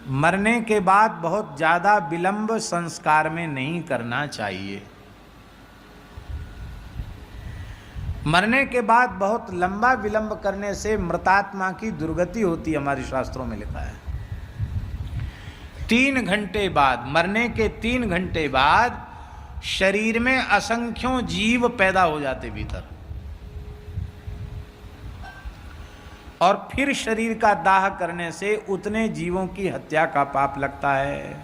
मरने के बाद बहुत ज़्यादा विलंब संस्कार में नहीं करना चाहिए। मरने के बाद बहुत लंबा विलंब करने से मृतात्मा की दुर्गति होती है, हमारे शास्त्रों में लिखा है। 3 घंटे बाद, मरने के 3 घंटे बाद शरीर में असंख्यों जीव पैदा हो जाते भीतर, और फिर शरीर का दाह करने से उतने जीवों की हत्या का पाप लगता है।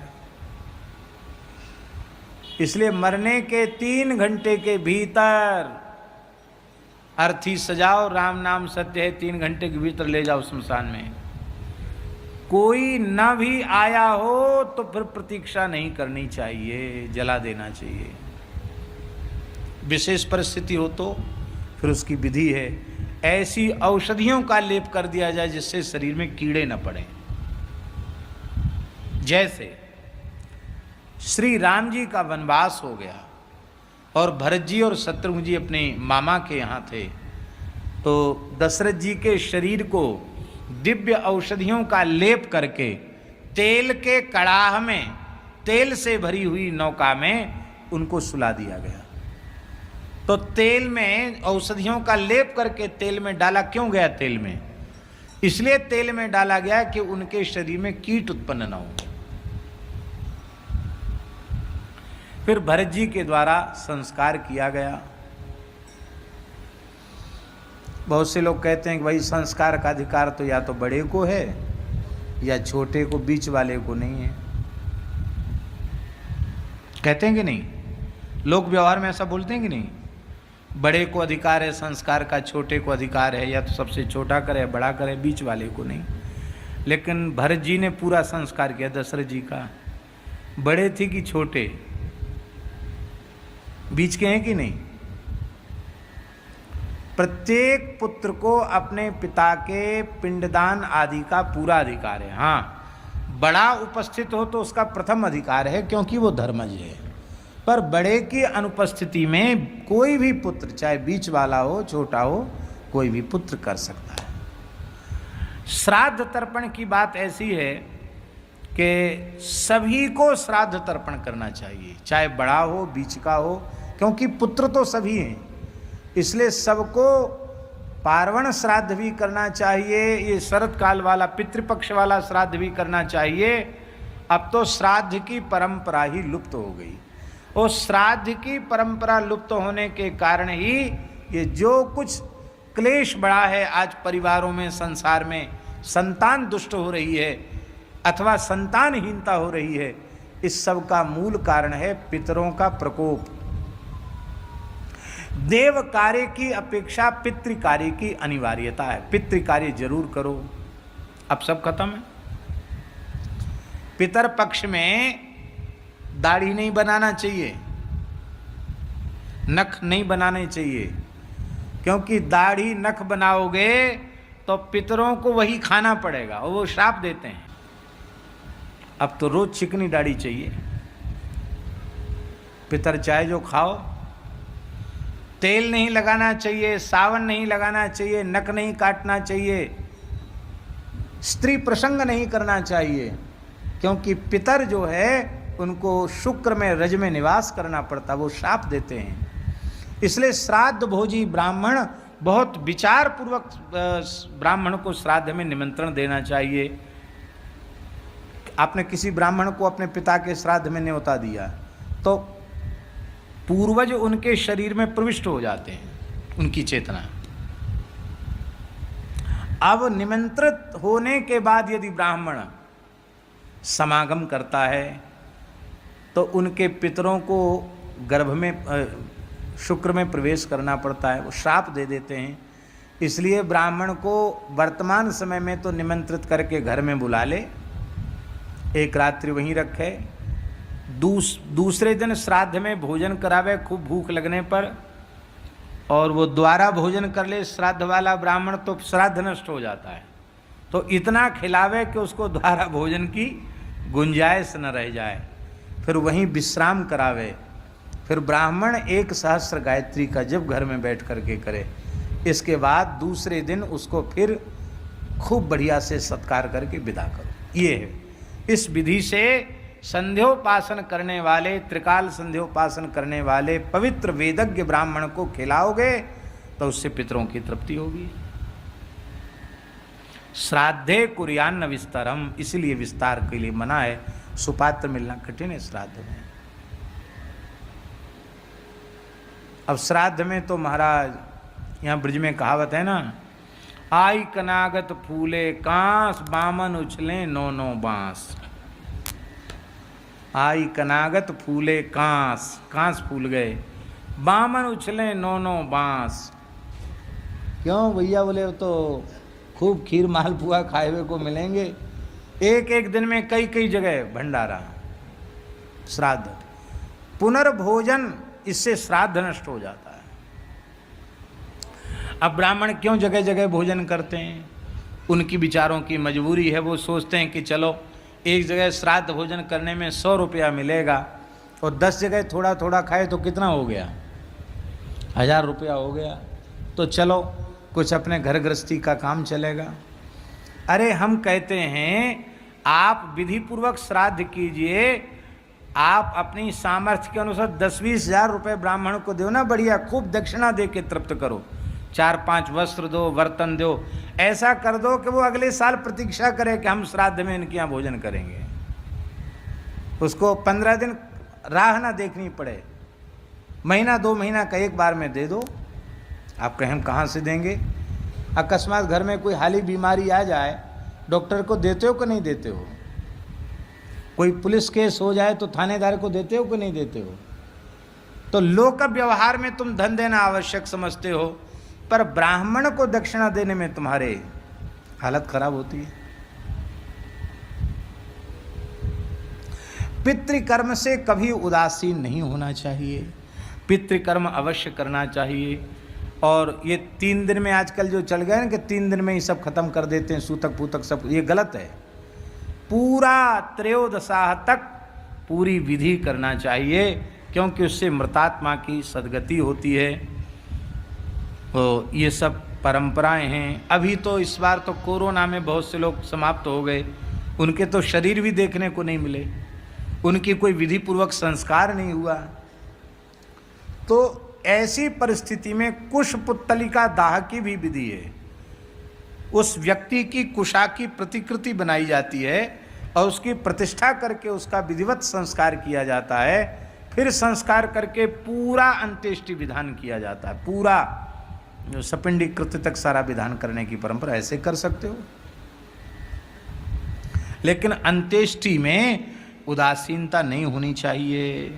इसलिए मरने के 3 घंटे के भीतर अर्थी सजाओ, राम नाम सत्य है, 3 घंटे के भीतर ले जाओ शमशान में। कोई न भी आया हो तो फिर प्रतीक्षा नहीं करनी चाहिए, जला देना चाहिए। विशेष परिस्थिति हो तो फिर उसकी विधि है, ऐसी औषधियों का लेप कर दिया जाए जिससे शरीर में कीड़े न पड़े। जैसे श्री राम जी का वनवास हो गया और भरत जी और शत्रुघ्न जी अपने मामा के यहाँ थे, तो दशरथ जी के शरीर को दिव्य औषधियों का लेप करके तेल के कड़ाह में, तेल से भरी हुई नौका में उनको सुला दिया गया। तो तेल में औषधियों का लेप करके तेल में डाला क्यों गया? तेल में इसलिए तेल में डाला गया कि उनके शरीर में कीट उत्पन्न न हो। फिर भरत जी के द्वारा संस्कार किया गया। बहुत से लोग कहते हैं कि भाई संस्कार का अधिकार तो या तो बड़े को है या छोटे को, बीच वाले को नहीं है। कहते हैं कि नहीं? लोग व्यवहार में ऐसा बोलते हैं कि नहीं? बड़े को अधिकार है संस्कार का, छोटे को अधिकार है, या तो सबसे छोटा करे बड़ा करे, बीच वाले को नहीं। लेकिन भरत जी ने पूरा संस्कार किया दशरथ जी का। बड़े थे कि छोटे? बीच के हैं कि नहीं? प्रत्येक पुत्र को अपने पिता के पिंडदान आदि का पूरा अधिकार है। हाँ, बड़ा उपस्थित हो तो उसका प्रथम अधिकार है क्योंकि वो धर्मज है, पर बड़े की अनुपस्थिति में कोई भी पुत्र, चाहे बीच वाला हो छोटा हो, कोई भी पुत्र कर सकता है। श्राद्ध तर्पण की बात ऐसी है कि सभी को श्राद्ध तर्पण करना चाहिए, चाहे बड़ा हो बीच का हो, क्योंकि पुत्र तो सभी हैं। इसलिए सबको पार्वण श्राद्ध भी करना चाहिए, ये शरद काल वाला पितृपक्ष वाला श्राद्ध भी करना चाहिए। अब तो श्राद्ध की परंपरा ही लुप्त हो गई, और श्राद्ध की परंपरा लुप्त होने के कारण ही ये जो कुछ क्लेश बढ़ा है आज परिवारों में, संसार में, संतान दुष्ट हो रही है अथवा संतानहीनता हो रही है, इस सब का मूल कारण है पितरों का प्रकोप। देव कार्य की अपेक्षा पितृ कार्य की अनिवार्यता है। पितृ कार्य जरूर करो। अब सब खत्म है। पितर पक्ष में दाढ़ी नहीं बनाना चाहिए, नख नहीं बनाने चाहिए, क्योंकि दाढ़ी नख बनाओगे तो पितरों को वही खाना पड़ेगा और वो श्राप देते हैं। अब तो रोज चिकनी दाढ़ी चाहिए, पितर चाहे जो खाओ। तेल नहीं लगाना चाहिए, सावन नहीं लगाना चाहिए, नख नहीं काटना चाहिए, स्त्री प्रसंग नहीं करना चाहिए, क्योंकि पितर जो है उनको शुक्र में, रज में निवास करना पड़ता, वो शाप देते हैं। इसलिए श्राद्ध भोजी ब्राह्मण, बहुत विचार पूर्वक ब्राह्मण को श्राद्ध में निमंत्रण देना चाहिए। आपने किसी ब्राह्मण को अपने पिता के श्राद्ध में न्योता दिया तो पूर्वज उनके शरीर में प्रविष्ट हो जाते हैं, उनकी चेतना। अब निमंत्रित होने के बाद यदि ब्राह्मण समागम करता है तो उनके पितरों को गर्भ में, शुक्र में प्रवेश करना पड़ता है, वो श्राप दे देते हैं। इसलिए ब्राह्मण को वर्तमान समय में तो निमंत्रित करके घर में बुला ले, एक रात्रि वहीं रखे, दूसरे दिन श्राद्ध में भोजन करावे खूब भूख लगने पर, और वो द्वारा भोजन कर ले श्राद्ध वाला ब्राह्मण तो श्राद्ध नष्ट हो जाता है। तो इतना खिलावे कि उसको द्वारा भोजन की गुंजाइश न रह जाए, फिर वहीं विश्राम करावे। फिर ब्राह्मण 1 सहस्त्र गायत्री का जब घर में बैठ करके करे, इसके बाद दूसरे दिन उसको फिर खूब बढ़िया से सत्कार करके विदा करो। ये है, इस विधि से संध्योपासन करने वाले, त्रिकाल संध्योपासन करने वाले पवित्र वेदज्ञ ब्राह्मण को खिलाओगे तो उससे पितरों की तृप्ति होगी। श्राद्धे कुर्यान्न विस्तरम, इसलिए विस्तार के लिए मना है। सुपात्र मिलना कठिन है श्राद्ध में। अब श्राद्ध में तो महाराज, यहाँ ब्रज में कहावत है ना, आई कनागत फूले कांस, बामन उछले नो नो बांस। आई कनागत फूले कांस, कांस फूल गए, बामन उछले नो नो बांस। क्यों भैया? बोले तो खूब खीर मालपुआ खाए हुए को मिलेंगे। एक एक दिन में कई कई जगह भंडारा, श्राद्ध, पुनर्भोजन, इससे श्राद्ध नष्ट हो जाता है। अब ब्राह्मण क्यों जगह जगह भोजन करते हैं? उनकी विचारों की मजबूरी है। वो सोचते हैं कि चलो एक जगह श्राद्ध भोजन करने में 100 रुपया मिलेगा और 10 जगह थोड़ा थोड़ा खाए तो कितना हो गया? 1000 रुपया हो गया। तो चलो कुछ अपने घर गृहस्थी का काम चलेगा। अरे हम कहते हैं आप विधि पूर्वक श्राद्ध कीजिए, आप अपनी सामर्थ्य के अनुसार 10-20 हजार रुपये ब्राह्मण को दो ना, बढ़िया खूब दक्षिणा दे के तृप्त करो, 4-5 वस्त्र दो, बर्तन दो, ऐसा कर दो कि वो अगले साल प्रतीक्षा करे कि हम श्राद्ध में इनके यहाँ भोजन करेंगे। उसको 15 दिन राह ना देखनी पड़े, महीना 2 महीना का एक बार में दे दो। आप कहें हम कहाँ से देंगे? अकस्मात घर में कोई हाली बीमारी आ जाए, डॉक्टर को देते हो कि नहीं देते हो? कोई पुलिस केस हो जाए तो थानेदार को देते हो कि नहीं देते हो? तो लोक व्यवहार में तुम धन देना आवश्यक समझते हो, पर ब्राह्मण को दक्षिणा देने में तुम्हारे हालत खराब होती है। पितृकर्म से कभी उदासीन नहीं होना चाहिए, पितृकर्म अवश्य करना चाहिए। और ये 3 दिन में आजकल जो चल गए ना कि 3 दिन में ही सब खत्म कर देते हैं, सूतक पूतक सब, ये गलत है। पूरा त्रयोदशाह तक पूरी विधि करना चाहिए, क्योंकि उससे मृतात्मा की सद्गति होती है। तो ये सब परंपराएं हैं। अभी तो इस बार तो कोरोना में बहुत से लोग समाप्त हो गए, उनके तो शरीर भी देखने को नहीं मिले, उनकी कोई विधि पूर्वक संस्कार नहीं हुआ। तो ऐसी परिस्थिति में कुशपुत्तलिका दाह की भी विधि है। उस व्यक्ति की कुशा की प्रतिकृति बनाई जाती है और उसकी प्रतिष्ठा करके उसका विधिवत संस्कार किया जाता है। फिर संस्कार करके पूरा अंत्येष्टि विधान किया जाता है, पूरा जो सपिंडीकृत तक सारा विधान करने की परंपरा, ऐसे कर सकते हो। लेकिन अंत्येष्टि में उदासीनता नहीं होनी चाहिए।